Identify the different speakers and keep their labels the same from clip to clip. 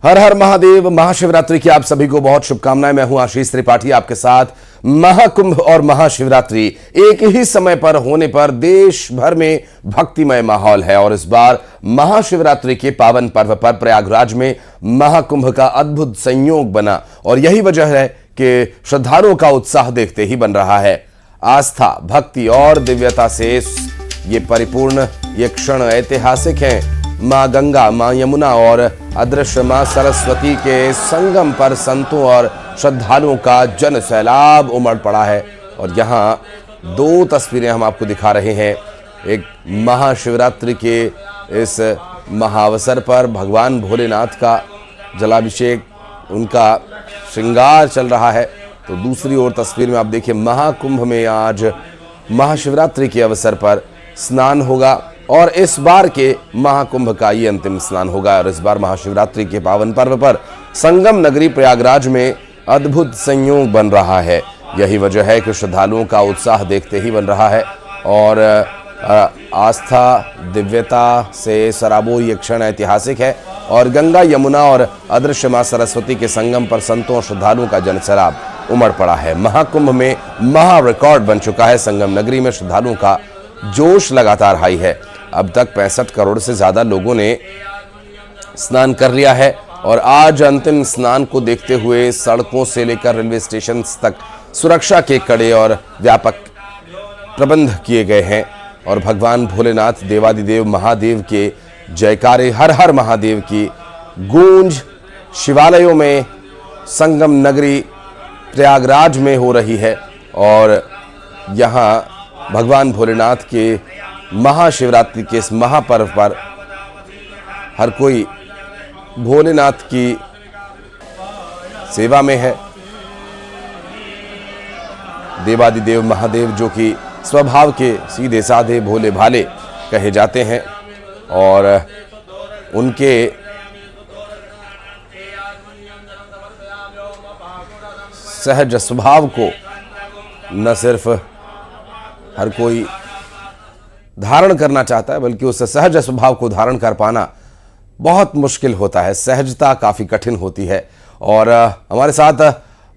Speaker 1: हर हर महादेव। महाशिवरात्रि की आप सभी को बहुत शुभकामनाएं। मैं हूं आशीष त्रिपाठी आपके साथ। महाकुंभ और महाशिवरात्रि एक ही समय पर होने पर देश भर में भक्तिमय माहौल है और इस बार महाशिवरात्रि के पावन पर्व पर प्रयागराज में महाकुंभ का अद्भुत संयोग बना और यही वजह है कि श्रद्धालुओं का उत्साह देखते ही बन रहा है। आस्था, भक्ति और दिव्यता से ये परिपूर्ण ये क्षण ऐतिहासिक है। मां गंगा, मां यमुना और अदृश्य मां सरस्वती के संगम पर संतों और श्रद्धालुओं का जन सैलाब उमड़ पड़ा है और यहाँ दो तस्वीरें हम आपको दिखा रहे हैं। एक महाशिवरात्रि के इस महाअवसर पर भगवान भोलेनाथ का जलाभिषेक, उनका श्रृंगार चल रहा है, तो दूसरी ओर तस्वीर में आप देखिए महाकुंभ में आज महाशिवरात्रि के अवसर पर स्नान होगा और इस बार के महाकुंभ का ये अंतिम स्नान होगा। और इस बार महाशिवरात्रि के पावन पर्व पर संगम नगरी प्रयागराज में अद्भुत संयोग बन रहा है। यही वजह है कि श्रद्धालुओं का उत्साह देखते ही बन रहा है और आस्था, दिव्यता से सराबोर ये क्षण ऐतिहासिक है और गंगा, यमुना और अदृश्य मां सरस्वती के संगम पर संतों और श्रद्धालुओं का जनसैलाब उमड़ पड़ा है। महाकुंभ में महा रिकॉर्ड बन चुका है। संगम नगरी में श्रद्धालुओं का जोश लगातार हाई है। अब तक 65 करोड़ से ज्यादा लोगों ने स्नान कर लिया है और आज अंतिम स्नान को देखते हुए सड़कों से लेकर रेलवे स्टेशन तक सुरक्षा के कड़े और व्यापक प्रबंध किए गए हैं और भगवान भोलेनाथ देवादिदेव महादेव के जयकारे, हर हर महादेव की गूंज शिवालयों में संगम नगरी प्रयागराज में हो रही है और यहाँ भगवान भोलेनाथ के महाशिवरात्रि के इस महापर्व पर हर कोई भोलेनाथ की सेवा में है। देवादिदेव महादेव जो कि स्वभाव के सीधे साधे भोले भाले कहे जाते हैं और उनके सहज स्वभाव को न सिर्फ हर कोई धारण करना चाहता है बल्कि उस सहज स्वभाव को धारण कर पाना बहुत मुश्किल होता है। सहजता काफी कठिन होती है और हमारे साथ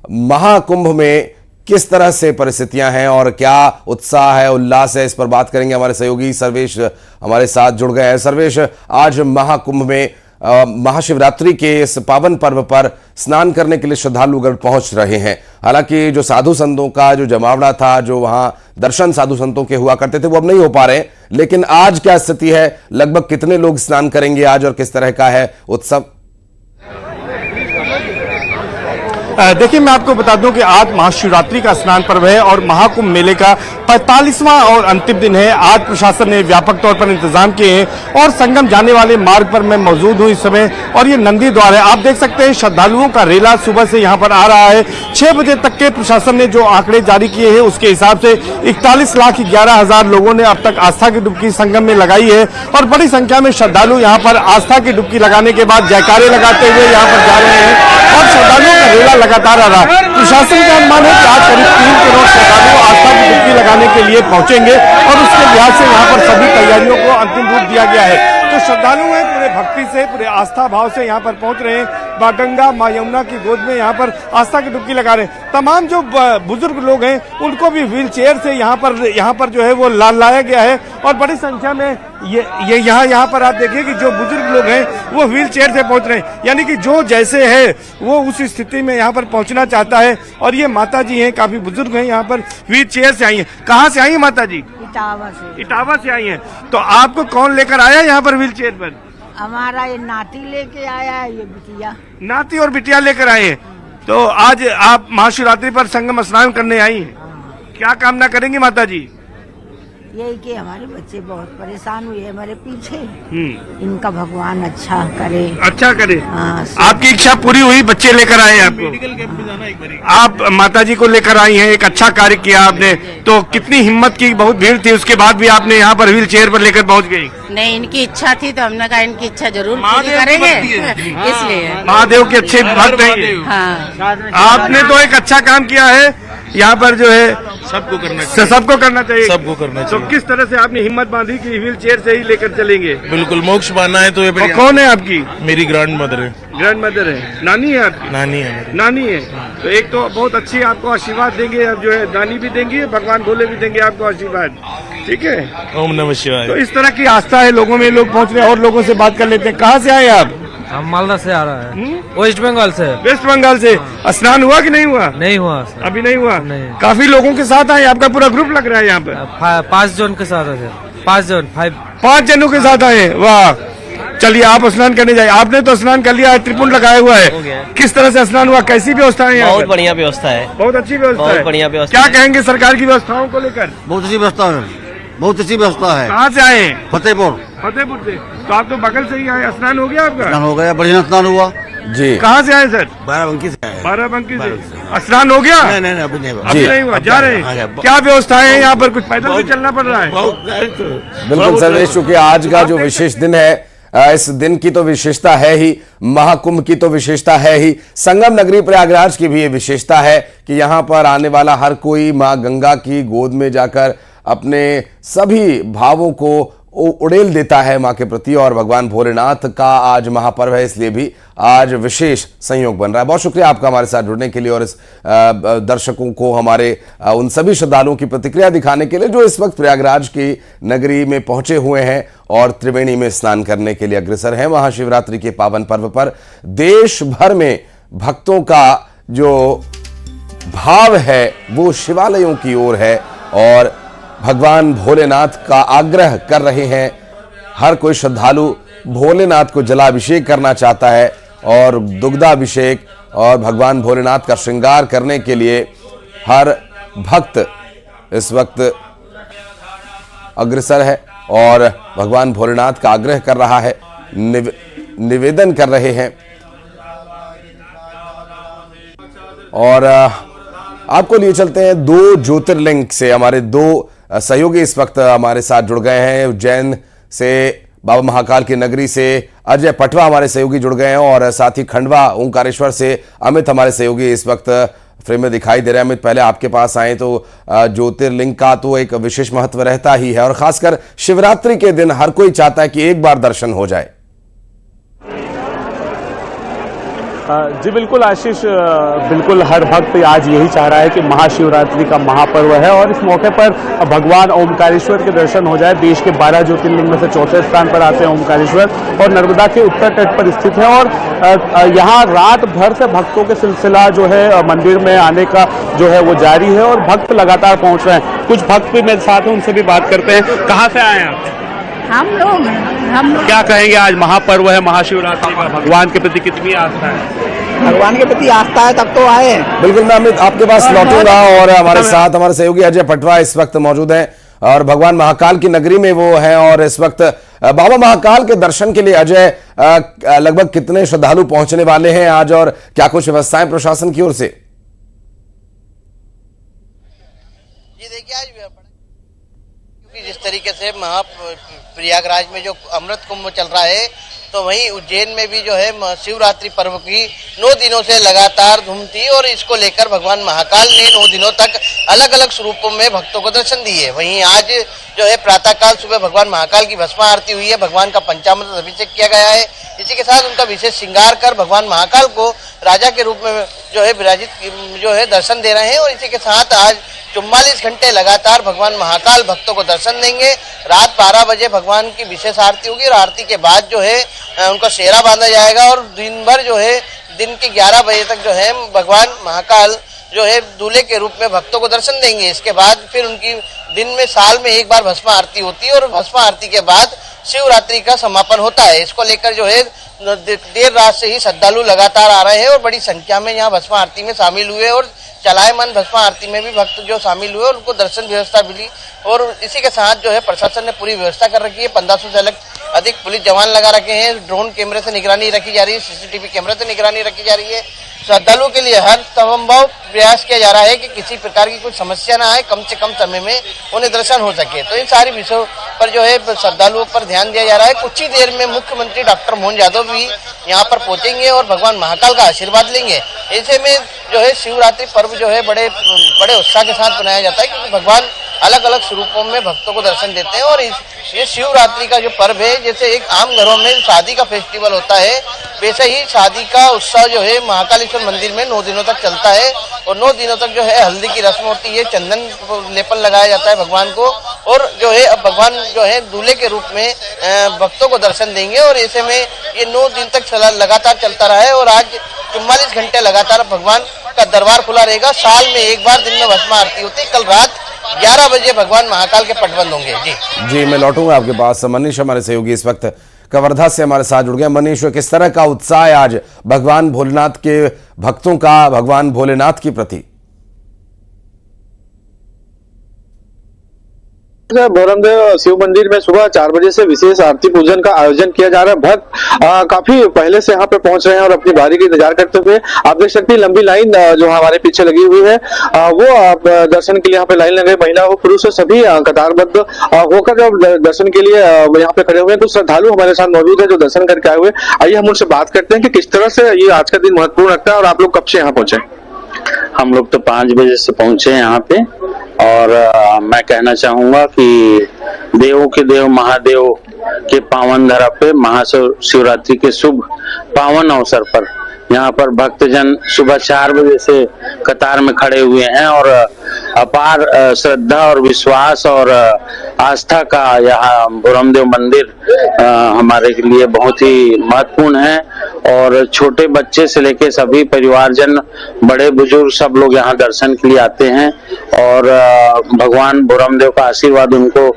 Speaker 1: महाकुंभ में किस तरह से परिस्थितियां हैं और क्या उत्साह है, उल्लास है, इस पर बात करेंगे। हमारे सहयोगी सर्वेश हमारे साथ जुड़ गए हैं। सर्वेश, आज महाकुंभ में महाशिवरात्रि के इस पावन पर्व पर स्नान करने के लिए श्रद्धालुगण पहुंच रहे हैं। हालांकि जो साधु संतों का जो जमावड़ा था, जो वहां दर्शन साधु संतों के हुआ करते थे, वो अब नहीं हो पा रहे, लेकिन आज क्या स्थिति है? लगभग कितने लोग स्नान करेंगे आज और किस तरह का है उत्सव?
Speaker 2: देखिए, मैं आपको बता दूं कि आज महाशिवरात्रि का स्नान पर्व है और महाकुंभ मेले का 45वां और अंतिम दिन है। आज प्रशासन ने व्यापक तौर पर इंतजाम किए हैं और संगम जाने वाले मार्ग पर मैं मौजूद हूं इस समय और ये नंदी द्वार है। आप देख सकते हैं श्रद्धालुओं का रेला सुबह से यहां पर आ रहा है। 6 बजे तक के प्रशासन ने जो आंकड़े जारी किए हैं उसके हिसाब से 41,11,000 लोगों ने अब तक आस्था की डुबकी संगम में लगाई है और बड़ी संख्या में श्रद्धालु यहाँ पर आस्था की डुबकी लगाने के बाद जयकारे लगाते हुए यहाँ पर जा रहे हैं और श्रद्धालुओं का रेला लगातार आ रहा है। प्रशासन का अनुमान है कि आज करीब 3 करोड़ श्रद्धालु आस्था की डुबकी लगाने के लिए पहुंचेंगे और उसके लिहाज से यहाँ पर सभी तैयारियों को अंतिम रूप दिया गया है। तो श्रद्धालु हैं पूरे भक्ति से, पूरे आस्था भाव से यहाँ पर पहुंच रहे हैं। मां गंगा, मां यमुना की गोद में यहाँ पर आस्था की डुबकी लगा रहे हैं। तमाम जो बुजुर्ग लोग हैं उनको भी व्हील चेयर से यहाँ पर जो है वो लाया गया है और बड़ी संख्या में ये यहाँ पर आप देखिए कि जो बुजुर्ग लोग हैं वो व्हील चेयर से पहुंच रहे हैं, यानी कि जो जैसे है वो उस स्थिति में यहाँ पर पहुंचना चाहता है। और ये माता जी हैं, काफी बुजुर्ग हैं, यहाँ पर व्हील चेयर से आई हैं। कहाँ से आई है माता जी? इटावा से आई हैं। तो आपको कौन लेकर आया यहाँ पर व्हील चेयर पर?
Speaker 3: हमारा ये नाती लेके आया है, ये बिटिया।
Speaker 2: नाती और बिटिया लेकर आए हैं। तो आज आप महाशिवरात्रि पर संगम स्नान करने आई हैं, क्या कामना करेंगी माता जी?
Speaker 3: यही कि हमारे बच्चे बहुत परेशान हुए हमारे पीछे, इनका भगवान अच्छा करे। हाँ,
Speaker 2: आपकी इच्छा पूरी हुई, बच्चे लेकर आए हैं आपको? मेडिकल कैंप में जाना एक बारी। आप माता जी को लेकर आई हैं, एक अच्छा कार्य किया आपने। तो कितनी हिम्मत की, बहुत भीड़ थी, उसके बाद भी आपने यहाँ पर व्हील चेयर पर लेकर पहुँच गई?
Speaker 3: नहीं, इनकी इच्छा थी तो हमने कहा इनकी इच्छा जरूर पूरी करेंगे, इसलिए।
Speaker 2: महादेव के अच्छे भक्त हैं।
Speaker 3: हाँ,
Speaker 2: आपने तो एक अच्छा काम किया है, यहाँ पर जो है
Speaker 4: सबको करना चाहिए।
Speaker 2: सबको करना चाहिए। तो किस तरह से आपने हिम्मत बांधी कि व्हील चेयर से ही लेकर चलेंगे?
Speaker 4: बिल्कुल, मोक्ष पाना है तो ये।
Speaker 2: कौन है आपकी?
Speaker 4: मेरी ग्रैंड मदर है। ग्रैंड मदर है, नानी है आपकी?
Speaker 2: नानी है मेरी।
Speaker 4: नानी है। तो एक तो बहुत अच्छी आपको आशीर्वाद देंगे, अब जो है नानी भी देंगी, भगवान भोले भी देंगे आपको आशीर्वाद, ठीक है?
Speaker 2: ओम नमः शिवाय।
Speaker 4: तो इस तरह की आस्था है लोगों में, लोग पहुंच रहे हैं और लोगों से बात कर लेते हैं। कहाँ से आए आप?
Speaker 5: हम मालदा से आ रहा है, वेस्ट बंगाल से।
Speaker 4: वेस्ट बंगाल से। स्नान हुआ कि नहीं हुआ?
Speaker 5: नहीं हुआ सर।
Speaker 4: अभी नहीं हुआ?
Speaker 5: नहीं।
Speaker 4: काफी लोगों के साथ आए, आपका पूरा ग्रुप लग रहा है यहाँ पे?
Speaker 5: 5 जन के साथ है सर, 5 जन 5।
Speaker 4: 5 जनों के साथ आए, वाह। चलिए आप स्नान करने जाइए। आपने तो स्नान कर लिया है, त्रिपुंड लगाया हुआ
Speaker 5: हो गया
Speaker 4: है,
Speaker 5: है।
Speaker 4: किस तरह से स्नान हुआ? कैसी व्यवस्था है यहाँ
Speaker 5: बहुत
Speaker 4: पर?
Speaker 5: बढ़िया व्यवस्था है,
Speaker 4: बहुत अच्छी व्यवस्था
Speaker 5: बहुत
Speaker 4: है।
Speaker 5: बढ़िया व्यवस्था
Speaker 4: क्या
Speaker 5: है।
Speaker 4: कहेंगे सरकार की व्यवस्थाओं को लेकर?
Speaker 6: बहुत अच्छी व्यवस्था है, बहुत अच्छी व्यवस्था है।
Speaker 4: कहाँ से आए हैं?
Speaker 6: फतेहपुर
Speaker 4: फतेहपुर से। तो आप तो बगल से ही आए, स्नान हो गया आपका?
Speaker 6: स्नान हो गया, बढ़िया स्नान हुआ।
Speaker 1: जी
Speaker 4: कहाँ से आए सर?
Speaker 6: बाराबंकी से आए।
Speaker 4: बाराबंकी से। स्नान हो गया?
Speaker 6: नहीं नहीं नहीं, अभी नहीं हुआ।
Speaker 4: अभी नहीं हुआ, जा रहे हैं। क्या व्यवस्थाएं हैं यहाँ पर? कुछ पैदल भी चलना पड़ रहा है?
Speaker 1: बिल्कुल सर्वेश, चूंकि आज का जो विशेष दिन है, इस दिन की तो विशेषता है ही, महाकुंभ की तो विशेषता है ही, संगम नगरी प्रयागराज की भी ये विशेषता है कि यहाँ पर आने वाला हर कोई माँ गंगा की गोद में जाकर अपने सभी भावों को उड़ेल देता है माँ के प्रति। और भगवान भोलेनाथ का आज महापर्व है, इसलिए भी आज विशेष संयोग बन रहा है। बहुत शुक्रिया आपका हमारे साथ जुड़ने के लिए और इस दर्शकों को हमारे उन सभी श्रद्धालुओं की प्रतिक्रिया दिखाने के लिए जो इस वक्त प्रयागराज की नगरी में पहुंचे हुए हैं और त्रिवेणी में स्नान करने के लिए अग्रसर हैं। महाशिवरात्रि के पावन पर्व पर देश भर में भक्तों का जो भाव है वो शिवालयों की ओर है और भगवान भोलेनाथ का आग्रह कर रहे हैं। हर कोई श्रद्धालु भोलेनाथ को जलाभिषेक करना चाहता है और दुग्धाभिषेक और भगवान भोलेनाथ का श्रृंगार करने के लिए हर भक्त इस वक्त अग्रसर है और भगवान भोलेनाथ का आग्रह कर रहा है, निवेदन कर रहे हैं। और आपको लिए चलते हैं 2 ज्योतिर्लिंग से। हमारे 2 सहयोगी इस वक्त हमारे साथ जुड़ गए हैं। उज्जैन से बाबा महाकाल की नगरी से अजय पटवा हमारे सहयोगी जुड़ गए हैं और साथ ही खंडवा ओंकारेश्वर से अमित हमारे सहयोगी इस वक्त फ्रेम में दिखाई दे रहे हैं। अमित, पहले आपके पास आए तो ज्योतिर्लिंग का तो एक विशेष महत्व रहता ही है और खासकर शिवरात्रि के दिन हर कोई चाहता है कि एक बार दर्शन हो जाए।
Speaker 2: जी बिल्कुल आशीष, बिल्कुल हर भक्त आज यही चाह रहा है कि महाशिवरात्रि का महापर्व है और इस मौके पर भगवान ओमकारेश्वर के दर्शन हो जाए। देश के 12 ज्योतिर्लिंग में से चौथे स्थान पर आते हैं ओमकारेश्वर और नर्मदा के उत्तर तट पर स्थित है और यहाँ रात भर से भक्तों के सिलसिला जो है मंदिर में आने का जो है वो जारी है और भक्त लगातार पहुँच रहे हैं। कुछ भक्त भी मेरे साथ हैं, उनसे भी बात करते हैं। कहाँ से आए हैं आप?
Speaker 3: हम लोग
Speaker 2: क्या कहेंगे, आज महापर्व है महाशिवरात्रि का, भगवान के प्रति कितनी आस्था है?
Speaker 7: भगवान के प्रति आस्था है तब तो आए।
Speaker 1: बिल्कुल, मैं अमित आपके पास लौटूंगा और हमारे साथ हमारे सहयोगी अजय पटवा इस वक्त मौजूद हैं और भगवान महाकाल की नगरी में वो हैं और इस वक्त बाबा महाकाल के दर्शन के लिए अजय लगभग कितने श्रद्धालु पहुंचने वाले हैं आज और क्या कुछ व्यवस्थाएं प्रशासन की ओर से?
Speaker 8: जी देखिए, आज क्योंकि जिस तरीके से प्रयागराज में जो अमृत कुंभ चल रहा है तो वहीं उज्जैन में भी जो है शिवरात्रि पर्व की 9 दिनों से लगातार धूम थी और इसको लेकर भगवान महाकाल ने 9 दिनों तक अलग अलग स्वरूपों में भक्तों को दर्शन दिए। वहीं आज जो है प्रातःकाल सुबह भगवान महाकाल की भस्मा आरती हुई है, भगवान का पंचामृत अभिषेक किया गया है। इसी के साथ उनका विशेष श्रृंगार कर भगवान महाकाल को राजा के रूप में जो है विराजित जो है दर्शन दे रहे हैं और इसी के साथ आज 44 घंटे लगातार भगवान महाकाल भक्तों को दर्शन देंगे। रात 12 बजे भगवान की विशेष आरती होगी और आरती के बाद जो है उनका सेहरा बांधा जाएगा और दिन भर जो है दिन के 11 बजे तक जो है भगवान महाकाल जो है दूल्हे के रूप में भक्तों को दर्शन देंगे। इसके बाद फिर उनकी दिन में साल में एक बार भस्म आरती होती है और भस्म आरती के बाद शिवरात्रि का समापन होता है। इसको लेकर जो है देर रात से ही श्रद्धालु लगातार आ रहे हैं और बड़ी संख्या में यहाँ भस्म आरती में शामिल हुए और चलायमान भस्म आरती में भी भक्त जो शामिल हुए उनको दर्शन व्यवस्था मिली और इसी के साथ जो है प्रशासन ने पूरी व्यवस्था कर रखी है। 1500 से अधिक पुलिस जवान लगा रखे हैं, ड्रोन कैमरे से निगरानी रखी जा रही है, सीसीटीवी कैमरे से निगरानी रखी जा रही है। श्रद्धालुओं के लिए हर संभव प्रयास किया जा रहा है कि किसी प्रकार की कोई समस्या ना आए, कम से कम समय में उन्हें दर्शन हो सके। तो इन सारे विषयों पर जो है श्रद्धालुओं पर ध्यान दिया जा रहा है। कुछ ही देर में मुख्यमंत्री डॉक्टर मोहन यादव भी यहाँ पर पहुंचेंगे और भगवान महाकाल का आशीर्वाद लेंगे। ऐसे में जो है शिवरात्रि पर्व जो है बड़े उत्साह के साथ मनाया जाता है क्योंकि भगवान अलग अलग स्वरूपों में भक्तों को दर्शन देते हैं। और ये शिवरात्रि का जो पर्व है, जैसे एक आम घरों में शादी का फेस्टिवल होता है, वैसे ही शादी का उत्सव जो है महाकालेश्वर मंदिर में 9 दिनों तक चलता है। और 9 दिनों तक जो है हल्दी की रस्म होती है, चंदन लेपन लगाया जाता है भगवान को, और जो है अब भगवान जो है दूल्हे के रूप में भक्तों को दर्शन देंगे। और ऐसे में ये 9 दिन तक लगातार चलता रहा है। और आज 44 घंटे लगातार भगवान का दरबार खुला रहेगा। साल में एक बार दिन में भस्म आरती होती है। कल रात 11 बजे भगवान महाकाल के पट बंद होंगे।
Speaker 1: जी, मैं लौटूंगा आपके पास। मनीष हमारे सहयोगी इस वक्त कवर्धा से हमारे साथ जुड़ गए। मनीष, किस तरह का उत्साह है आज भगवान भोलेनाथ के भक्तों का भगवान भोलेनाथ के प्रति?
Speaker 9: भोरमदेव शिव मंदिर में सुबह 4 बजे से विशेष आरती पूजन का आयोजन किया जा रहा है। भक्त काफी पहले से यहाँ पे पहुंच रहे हैं और अपनी बारी का इंतजार करते हुए। आप देख सकते हैं लंबी लाइन जो हमारे पीछे लगी हुई है, वो दर्शन के लिए यहाँ पे लाइन लगे। महिला हो पुरुष हो सभी कतारबद्ध होकर जब दर्शन के लिए यहाँ पे खड़े हुए हैं। कुछ श्रद्धालु हमारे साथ मौजूद है जो दर्शन करके आए हुए। आइए हम उनसे बात करते हैं कि किस तरह से ये आज का दिन महत्वपूर्ण लगता है और आप लोग कब से यहाँ पहुंचे?
Speaker 10: हम लोग तो 5 बजे से पहुंचे यहाँ पे। और मैं कहना चाहूंगा कि देवों के देव महादेव के पावन धरा पे महाशिवरात्रि के शुभ पावन अवसर पर यहाँ पर भक्तजन सुबह 4 बजे से कतार में खड़े हुए हैं। और अपार श्रद्धा और विश्वास और आस्था का यहाँ भोरमदेव मंदिर हमारे लिए बहुत ही महत्वपूर्ण है। और छोटे बच्चे से लेके सभी परिवारजन, बड़े बुजुर्ग सब लोग यहाँ दर्शन के लिए आते हैं। और भगवान भोरमदेव का आशीर्वाद उनको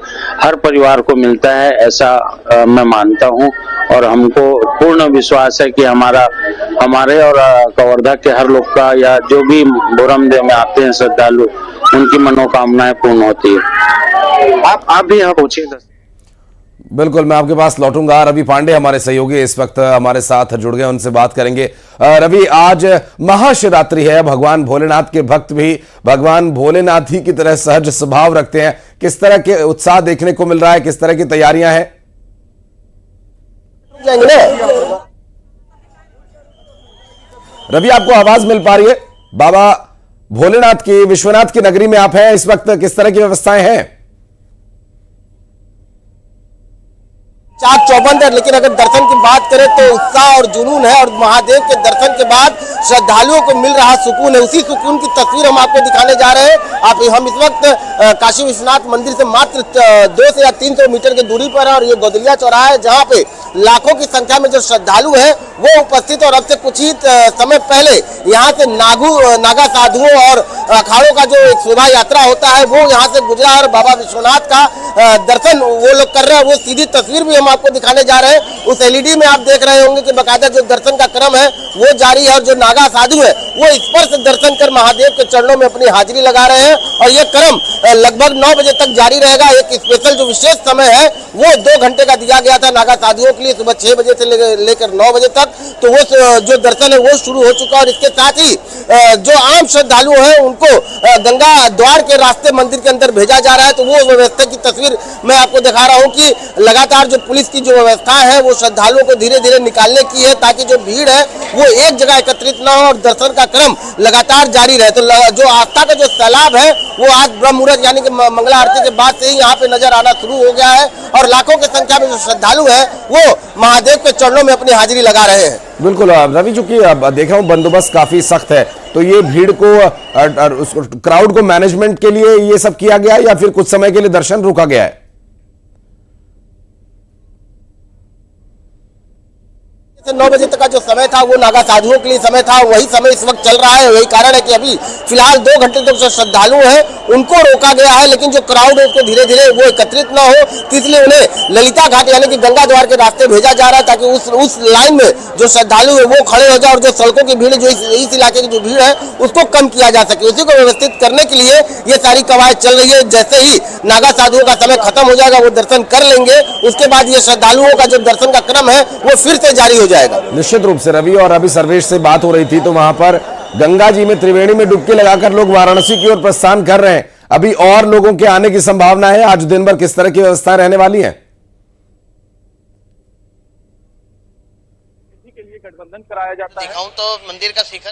Speaker 10: हर परिवार को मिलता है, ऐसा मैं मानता हूँ। और हमको पूर्ण विश्वास है कि हमारे और कवर्धा के हर लोग का, या जो भी भोरमदेव में आते हैं श्रद्धालु, उनकी मनोकामनाएं पूर्ण होती है।
Speaker 9: आप भी यहाँ पहुंचे?
Speaker 1: बिल्कुल, मैं आपके पास लौटूंगा। रवि पांडे हमारे सहयोगी इस वक्त हमारे साथ जुड़ गए, उनसे बात करेंगे। रवि, आज महाशिवरात्रि है, भगवान भोलेनाथ के भक्त भी भगवान भोलेनाथ ही की तरह सहज स्वभाव रखते हैं। किस तरह के उत्साह देखने को मिल रहा है, किस तरह की तैयारियां हैं? रवि, आपको आवाज मिल पा रही है? बाबा भोलेनाथ की, विश्वनाथ की नगरी में आप हैं इस वक्त, किस तरह की व्यवस्थाएं हैं?
Speaker 11: चाक चौबंद है, लेकिन अगर दर्शन की बात करें तो उत्साह और जुनून है। और महादेव के दर्शन के बाद श्रद्धालुओं को मिल रहा सुकून है, उसी सुकून की तस्वीर हम आपको दिखाने जा रहे हैं। हम इस वक्त काशी विश्वनाथ मंदिर से मात्र 200 या 300 मीटर की दूरी पर है। और ये गोदलिया चौराहा है, जहाँ पे लाखों की संख्या में जो श्रद्धालु है वो उपस्थित। और अब से कुछ ही समय पहले यहाँ से नागा साधुओं और अखाड़ों का जो एक शोभा यात्रा होता है वो यहाँ से गुजरा। और बाबा विश्वनाथ का दर्शन वो लोग कर रहे हैं, वो सीधी तस्वीर भी हम आपको दिखाने जा रहे हैं। उस एलईडी में आप देख रहे होंगे कि बकायदा जो दर्शन का क्रम है वो जारी है। और जो नागा साधु है वो स्पर्श दर्शन कर महादेव के चरणों में अपनी हाजिरी लगा रहे हैं। और ये क्रम लगभग 9 बजे तक जारी रहेगा। एक स्पेशल जो विशेष समय है वो 2 घंटे का दिया गया था नागा साधुओं के लिए, सुबह 6 बजे से लेकर 9 बजे तक। तो वो जो दर्शन है वो शुरू हो चुका है। और इसके साथ ही जो आम श्रद्धालु हैं उनको गंगा द्वार के रास्ते मंदिर के अंदर भेजा जा रहा है। तो वो व्यवस्था की तस्वीर मैं आपको दिखा रहा हूँ कि लगातार जो पुलिस की जो व्यवस्था है वो श्रद्धालुओं को धीरे धीरे निकालने की है, ताकि जो भीड़ है वो एक जगह एकत्रित न हो और दर्शन का क्रम लगातार जारी रहे। तो जो आस्था का जो सैलाब है वो आज ब्रह्म मुहूर्त यानी कि मंगला आरती के बाद से ही यहाँ पे नजर आना शुरू हो गया है। और लाखों की संख्या में जो श्रद्धालु है वो महादेव के चरणों में अपनी हाजिरी लगा रहे हैं।
Speaker 1: बिल्कुल रवि, चूंकि देख रहा हूं बंदोबस्त काफी सख्त है, तो ये भीड़ को उसको क्राउड को मैनेजमेंट के लिए ये सब किया गया या फिर कुछ समय के लिए दर्शन रोका गया है?
Speaker 11: 9 बजे तक का जो समय था वो नागा साधुओं के लिए समय था, वही समय इस वक्त चल रहा है। वही कारण है कि अभी फिलहाल 2 घंटे तक जो श्रद्धालु हैं उनको रोका गया है, लेकिन जो क्राउड है उसको धीरे धीरे वो एकत्रित ना हो, इसलिए उन्हें ललिता घाट यानी कि गंगा द्वार के रास्ते भेजा जा रहा है, ताकि उस लाइन में जो श्रद्धालु है वो खड़े हो जाए और जो सड़कों की भीड़, जो इस इलाके की जो भीड़ है उसको कम किया जा सके। उसी को व्यवस्थित करने के लिए ये सारी कवायद चल रही है। जैसे ही नागा साधुओं का समय खत्म हो जाएगा वो दर्शन कर लेंगे, उसके बाद ये श्रद्धालुओं का जो दर्शन का क्रम है वो फिर से जारी हो जाएगा।
Speaker 1: निश्चित रूप से रवि, और अभी सर्वेश से बात हो रही थी तो वहां पर गंगा जी में त्रिवेणी में डुबकी लगाकर लोग वाराणसी की ओर प्रस्थान कर रहे हैं। अभी और लोगों के आने की संभावना है? आज दिन भर किस तरह की व्यवस्था रहने वाली है?
Speaker 9: के लिए गठबंधन कराया जाता है।
Speaker 8: दिखाऊं तो मंदिर का शिखर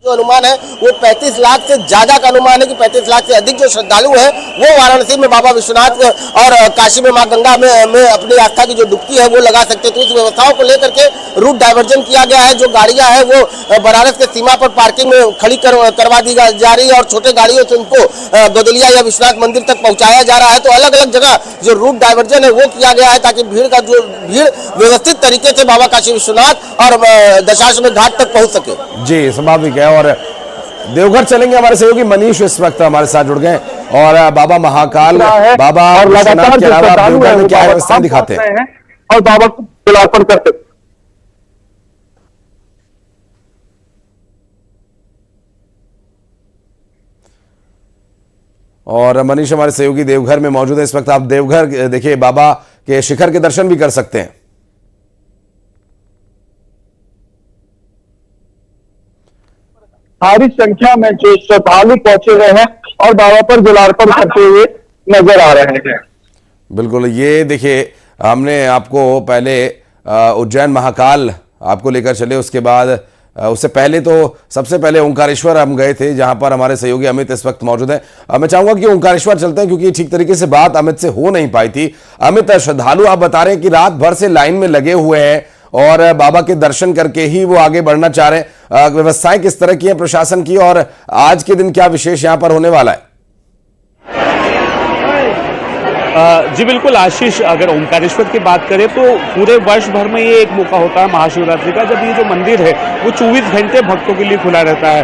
Speaker 11: जो अनुमान है वो 35 लाख से ज्यादा का अनुमान है कि 35 लाख से अधिक जो श्रद्धालु है वो वाराणसी में बाबा विश्वनाथ और काशी में मां गंगा में अपनी आस्था की जो डुबकी है वो लगा सकते। तो इस व्यवस्थाओं को लेकर के रूट डायवर्जन किया गया है। जो गाड़ियां हैं वो बनारस के सीमा पर पार्किंग में खड़ी करवा दी जा रही है और छोटे गाड़ियों से उनको गोदलिया या विश्वनाथ मंदिर तक पहुंचाया जा रहा है। तो अलग अलग जगह जो रूट डायवर्जन है वो किया गया है ताकि भीड़ व्यवस्थित तरीके से बाबा काशी विश्वनाथ और दशाश्वमेध घाट तक पहुंच सके।
Speaker 1: जी, स्वाभाविक है। और देवघर चलेंगे हमारे सहयोगी मनीष इस वक्त हमारे साथ जुड़ गए और बाबा महाकाल, बाबा विश्वनाथ के अलावा देवघर में क्या व्यवस्था दिखाते हैं
Speaker 9: और बाबा को तिलार्पण करते हैं।
Speaker 1: और मनीष हमारे सहयोगी देवघर में मौजूद है इस वक्त। आप देवघर देखिए, बाबा के शिखर के दर्शन भी कर सकते हैं।
Speaker 9: भारी संख्या में जो श्रद्धालु पहुंचे हुए हैं और बाबा पर जलार्पण करते हुए नजर आ रहे हैं।
Speaker 1: बिल्कुल, ये देखिए, हमने आपको पहले उज्जैन महाकाल आपको लेकर चले, उसके बाद उससे पहले तो सबसे पहले ओंकारेश्वर हम गए थे, जहां पर हमारे सहयोगी अमित इस वक्त मौजूद है। मैं चाहूंगा कि ओंकारेश्वर चलते हैं क्योंकि ठीक तरीके से बात अमित से हो नहीं पाई थी। अमित, श्रद्धालु आप बता रहे हैं कि रात भर से लाइन में लगे हुए हैं और बाबा के दर्शन करके ही वो आगे बढ़ना चाह रहे हैं। व्यवस्थाएं किस तरह की है प्रशासन की, और आज के दिन क्या विशेष यहां पर होने वाला है?
Speaker 2: जी बिल्कुल आशीष, अगर ओंकारेश्वर की बात करें तो पूरे वर्ष भर में ये एक मौका होता है महाशिवरात्रि का, जब ये जो मंदिर है वो 24 घंटे भक्तों के लिए खुला रहता है।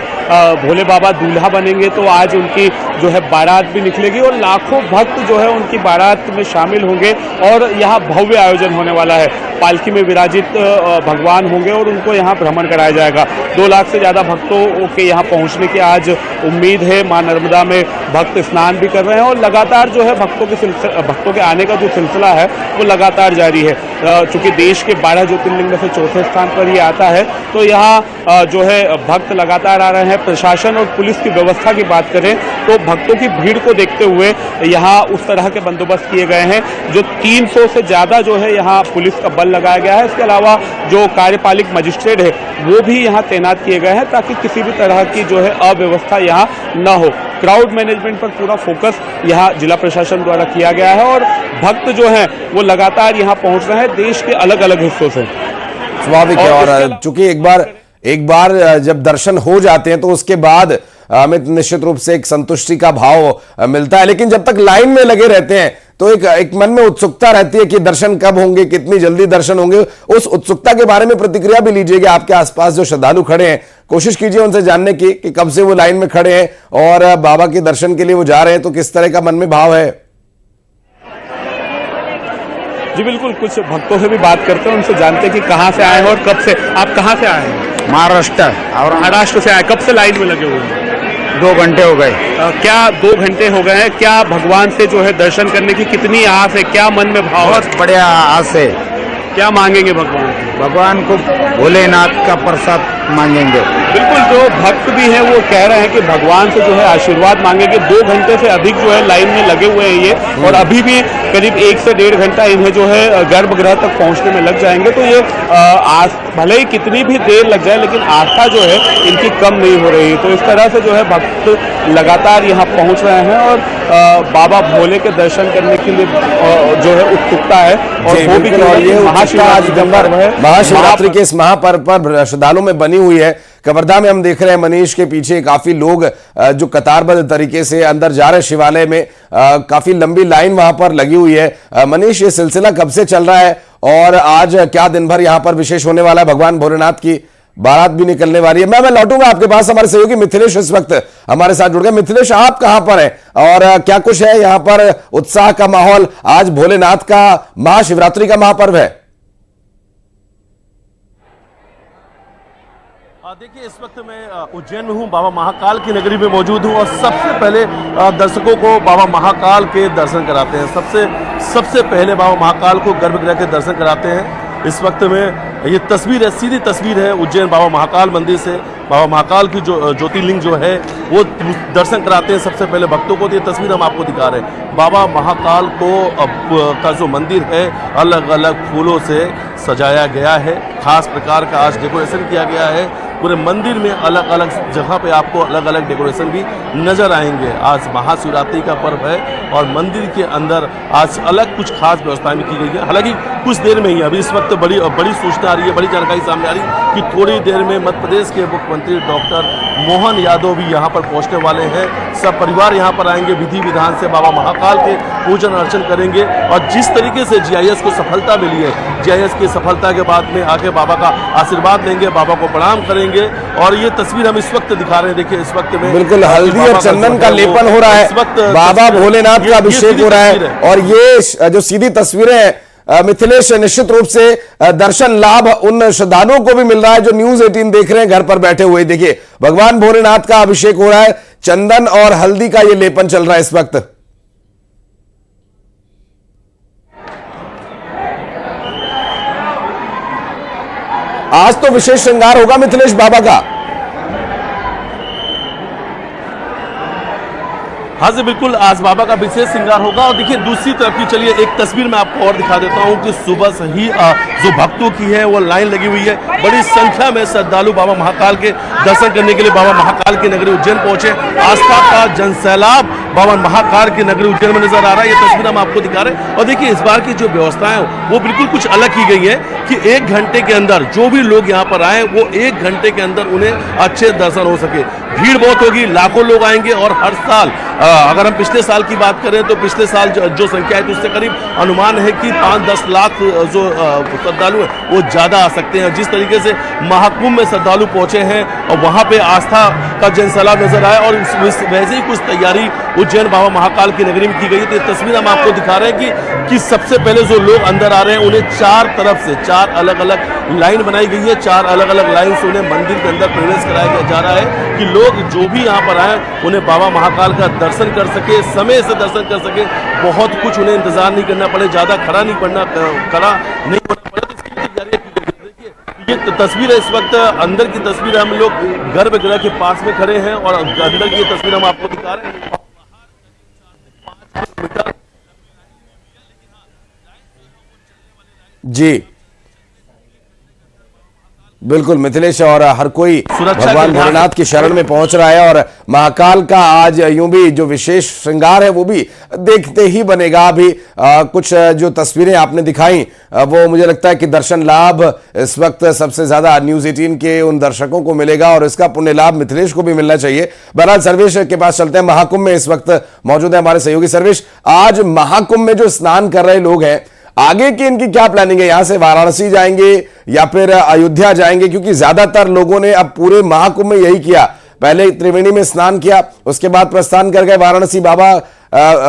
Speaker 2: भोले बाबा दूल्हा बनेंगे तो आज उनकी जो है बारात भी निकलेगी और लाखों भक्त जो है उनकी बारात में शामिल होंगे और यहाँ भव्य आयोजन होने वाला है। पालकी में विराजित भगवान होंगे और उनको यहाँ भ्रमण कराया जाएगा। 2 लाख से ज़्यादा भक्तों के यहाँ पहुँचने की आज उम्मीद है। माँ नर्मदा में भक्त स्नान भी कर रहे हैं और लगातार जो है भक्तों के आने का जो सिलसिला है वो लगातार जारी है। चूंकि देश के 12 ज्योतिर्लिंग में से चौथे स्थान पर ये आता है, तो यहाँ जो है भक्त लगातार आ रहे हैं। प्रशासन और पुलिस की व्यवस्था की बात करें तो भक्तों की भीड़ को देखते हुए यहाँ उस तरह के बंदोबस्त किए गए हैं। जो 300 से ज़्यादा जो है यहाँ पुलिस का बल लगाया गया है। इसके अलावा जो कार्यपालिक मजिस्ट्रेट है वो भी यहाँ तैनात किए गए हैं ताकि किसी भी तरह की जो है अव्यवस्था यहाँ न हो। क्राउड मैनेजमेंट पर पूरा फोकस यहाँ जिला प्रशासन द्वारा किया गया है और भक्त जो हैं वो लगातार यहाँ पहुँच रहे हैं देश के अलग अलग हिस्सों से।
Speaker 1: स्वाभाविक है। और चूंकि एक बार जब दर्शन हो जाते हैं तो उसके बाद हमें निश्चित रूप से एक संतुष्टि का भाव मिलता है, लेकिन जब तक लाइन में लगे रहते हैं तो एक मन में उत्सुकता रहती है कि दर्शन कब होंगे, कितनी जल्दी दर्शन होंगे। उस उत्सुकता के बारे में प्रतिक्रिया भी लीजिएगा। आपके आसपास जो श्रद्धालु खड़े हैं, कोशिश कीजिए उनसे जानने की कि कब से वो लाइन में खड़े हैं और बाबा के दर्शन के लिए वो जा रहे हैं, तो किस तरह का मन में भाव है।
Speaker 2: जी बिल्कुल, कुछ भक्तों से भी बात करते हैं, उनसे जानते हैं कि कहाँ से आए हैं और कब से। आप कहाँ से आए हैं?
Speaker 6: महाराष्ट्र। और
Speaker 2: महाराष्ट्र से आए। कब से लाइन में लगे हुए हैं?
Speaker 6: 2 घंटे हो गए।
Speaker 2: क्या 2 घंटे हो गए हैं? क्या भगवान से जो है दर्शन करने की कितनी आस है, क्या मन में भाव?
Speaker 6: बहुत बढ़िया आस है।
Speaker 2: क्या मांगेंगे भगवान?
Speaker 6: भगवान को भोलेनाथ का प्रसाद मांगेंगे।
Speaker 2: बिल्कुल, जो भक्त भी हैं वो कह रहे हैं कि भगवान से जो है आशीर्वाद मांगेंगे। 2 घंटे से अधिक जो है लाइन में लगे हुए हैं ये, और अभी भी करीब 1 से 1.5 घंटा इन्हें जो है गर्भगृह तक पहुंचने में लग जाएंगे। तो ये भले ही कितनी भी देर लग जाए लेकिन आस्था जो है इनकी कम नहीं हो रही। तो इस तरह से जो है भक्त लगातार यहाँ पहुँच रहे हैं और बाबा भोले के दर्शन करने के लिए जो है उत्सुकता है। और वो भी
Speaker 1: महाशिवरात्रि के इस महापर्व पर श्रद्धालुओं में बनी हुई है। कवर्धा में हम देख रहे हैं मनीष के पीछे काफी लोग जो कतारबद्ध तरीके से अंदर जा रहे हैं शिवालय में, काफी लंबी लाइन वहां पर लगी हुई है। मनीष, ये सिलसिला कब से चल रहा है और आज क्या दिन भर यहाँ पर विशेष होने वाला है? भगवान भोलेनाथ की बारात भी निकलने वाली है। मैं लौटूंगा आपके पास। हमारे सहयोगी मिथिलेश इस वक्त हमारे साथ जुड़ गए। मिथिलेश, आप कहां पर हैं और क्या कुछ है यहाँ पर उत्साह का माहौल? आज भोलेनाथ का महाशिवरात्रि का महापर्व है।
Speaker 12: देखिए, इस वक्त मैं उज्जैन में हूँ, बाबा महाकाल की नगरी में मौजूद हूँ और सबसे पहले दर्शकों को बाबा महाकाल के दर्शन कराते हैं। सबसे पहले बाबा महाकाल को गर्भगृह के दर्शन कराते हैं। इस वक्त में ये तस्वीर है, सीधी तस्वीर है उज्जैन बाबा महाकाल मंदिर से। बाबा महाकाल की जो ज्योतिर्लिंग जो है वो दर्शन कराते हैं सबसे पहले भक्तों को। ये तस्वीर हम आपको दिखा रहे हैं। बाबा महाकाल का जो मंदिर है अलग अलग फूलों से सजाया गया है। खास प्रकार का आज डेकोरेशन किया गया है। पूरे मंदिर में अलग अलग जगह पे आपको अलग अलग डेकोरेशन भी नजर आएंगे। आज महाशिवरात्रि का पर्व है और मंदिर के अंदर आज अलग कुछ खास व्यवस्थाएं भी की गई है। हालांकि कुछ देर में ही अभी इस वक्त बड़ी सूचना आ रही है, बड़ी जानकारी सामने आ रही है कि थोड़ी देर में मध्य प्रदेश के मुख्यमंत्री डॉक्टर मोहन यादव भी यहाँ पर पहुँचने वाले हैं। सब परिवार यहाँ पर आएंगे, विधि विधान से बाबा महाकाल के पूजन अर्चन करेंगे और जिस तरीके से GIS को सफलता मिली है, GIS की सफलता के बाद में आके बाबा का आशीर्वाद लेंगे, बाबा को प्रणाम करेंगे। और ये तस्वीर हम इस वक्त दिखा रहे हैं, देखिए इस वक्त में
Speaker 1: बिल्कुल हल्दी और चंदन का लेपन हो रहा है, बाबा भोलेनाथ का अभिषेक हो रहा है। और ये जो सीधी तस्वीरें हैं मिथिलेश, निश्चित रूप से दर्शन लाभ उन श्रद्धालुओं को भी मिल रहा है जो न्यूज़ 18 देख रहे हैं घर पर बैठे हुए। देखिए भगवान भोलेनाथ का अभिषेक हो रहा है, चंदन और हल्दी का ये लेपन चल रहा है इस वक्त। आज तो विशेष श्रृंगार होगा मिथिलेश बाबा का।
Speaker 12: हाँ जी बिल्कुल, आज बाबा का विशेष श्रृंगार होगा। और देखिए दूसरी तरफ की, चलिए एक तस्वीर मैं आपको और दिखा देता हूँ कि सुबह से ही जो भक्तों की है वो लाइन लगी हुई है। बड़ी संख्या में श्रद्धालु बाबा महाकाल के दर्शन करने के लिए बाबा महाकाल की नगरी उज्जैन पहुंचे। आस्था का जनसैलाब बाबा महाकाल की नगरी उज्जैन में नजर आ रहा है। ये तस्वीर हम आपको दिखा रहे हैं। और देखिए इस बार की जो व्यवस्थाएं वो बिल्कुल कुछ अलग की गई है कि 1 घंटे के अंदर जो भी लोग यहाँ पर आए वो 1 घंटे के अंदर उन्हें अच्छे दर्शन हो सके। भीड़ बहुत होगी, लाखों लोग आएंगे और हर साल अगर हम पिछले साल की बात करें तो पिछले साल जो संख्या है तो उससे करीब अनुमान है कि 5-10 लाख जो श्रद्धालु हैं वो ज्यादा आ सकते हैं। जिस तरीके से महाकुंभ में श्रद्धालु पहुंचे हैं और वहां पे आस्था का जनसैलाब नजर आया और वैसे ही कुछ तैयारी उज्जैन बाबा महाकाल की नगरी में की गई। तो ये तस्वीर हम आपको दिखा रहे हैं कि सबसे पहले जो लोग अंदर आ रहे हैं उन्हें 4 तरफ से 4 अलग अलग लाइन बनाई गई है। 4 अलग अलग लाइन से उन्हें मंदिर के अंदर प्रवेश कराया जा रहा है कि लोग जो भी यहाँ पर आए उन्हें बाबा महाकाल का दर्शन कर सके, समय से दर्शन कर सके। बहुत कुछ उन्हें इंतजार नहीं करना पड़े, ज्यादा खड़ा नहीं पड़ना पड़े। तो इसकी तैयारी की गई है। देखिए ये तस्वीर है इस वक्त अंदर की तस्वीर, हम लोग गर्भगृह के पास में खड़े हैं और अंदर की तस्वीर हम आपको दिखा रहे हैं।
Speaker 1: जी बिल्कुल मिथिलेश, और हर कोई भगवान भोलेनाथ की शरण में पहुंच रहा है और महाकाल का आज यूं भी जो विशेष श्रृंगार है वो भी देखते ही बनेगा। अभी कुछ जो तस्वीरें आपने दिखाई वो मुझे लगता है कि दर्शन लाभ इस वक्त सबसे ज्यादा न्यूज़ 18 के उन दर्शकों को मिलेगा और इसका पुण्य लाभ मिथिलेश को भी मिलना चाहिए। बहरहाल सर्वेश के पास चलते हैं। महाकुंभ में इस वक्त मौजूद है हमारे सहयोगी सर्वेश। आज महाकुंभ में जो स्नान कर रहे लोग हैं, आगे की इनकी क्या प्लानिंग है? यहां से वाराणसी जाएंगे या फिर अयोध्या जाएंगे? क्योंकि ज्यादातर लोगों ने अब पूरे महाकुंभ में यही किया, पहले त्रिवेणी में स्नान किया, उसके बाद प्रस्थान कर गए वाराणसी बाबा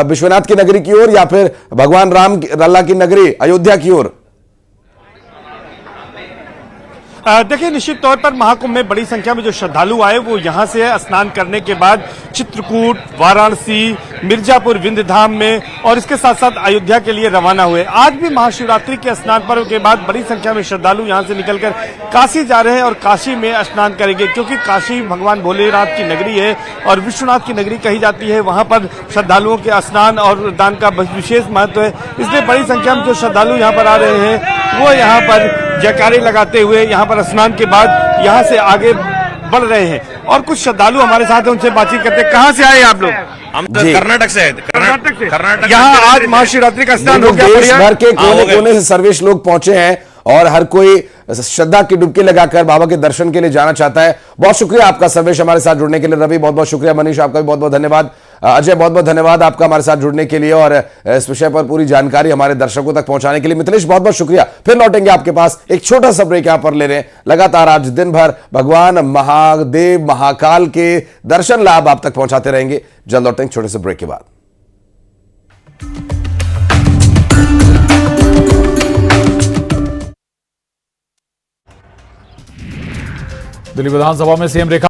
Speaker 1: विश्वनाथ की नगरी की ओर या फिर भगवान राम लल्ला की नगरी अयोध्या की ओर।
Speaker 2: देखिए निश्चित तौर पर महाकुंभ में बड़ी संख्या में जो श्रद्धालु आए वो यहाँ से स्नान करने के बाद चित्रकूट, वाराणसी, मिर्जापुर, विंध्यधाम में और इसके साथ साथ अयोध्या के लिए रवाना हुए। आज भी महाशिवरात्रि के स्नान पर्व के बाद बड़ी संख्या में श्रद्धालु यहाँ से निकलकर काशी जा रहे हैं और काशी में स्नान करेंगे, क्योंकि काशी भगवान भोलेनाथ की नगरी है और विश्वनाथ की नगरी कही जाती है। वहां पर श्रद्धालुओं के स्नान और दान का विशेष महत्व है, इसलिए बड़ी संख्या में जो श्रद्धालु यहाँ पर आ रहे हैं वो यहाँ पर जयकारे लगाते हुए यहाँ पर स्नान के बाद यहाँ से आगे बढ़ रहे हैं। और कुछ श्रद्धालु हमारे साथ हैं, उनसे बातचीत करते हैं। कहाँ से आए आप लोग?
Speaker 4: हम तो कर्नाटक से हैं। कर्नाटक
Speaker 2: यहाँ आज महाशिवरात्रि का स्नान हो गया।
Speaker 1: देश भर के कोने कोने से सर्वेश लोग पहुंचे हैं और हर कोई श्रद्धा की डुबकी लगाकर बाबा के दर्शन के लिए जाना चाहता है। बहुत शुक्रिया आपका सर्वेश हमारे साथ जुड़ने के लिए। रवि बहुत बहुत शुक्रिया, मनीष आपका भी बहुत बहुत धन्यवाद, अजय बहुत बहुत धन्यवाद आपका हमारे साथ जुड़ने के लिए और इस विषय पर पूरी जानकारी हमारे दर्शकों तक पहुंचाने के लिए। मिथिलेश बहुत बहुत शुक्रिया। फिर लौटेंगे आपके पास, एक छोटा सा ब्रेक यहां पर ले रहे हैं। लगातार आज दिन भर भगवान महादेव महाकाल के दर्शन लाभ आप तक पहुंचाते रहेंगे। जल्द लौटेंगे छोटे से ब्रेक के बाद।
Speaker 13: दिल्ली विधानसभा में सीएम रेखा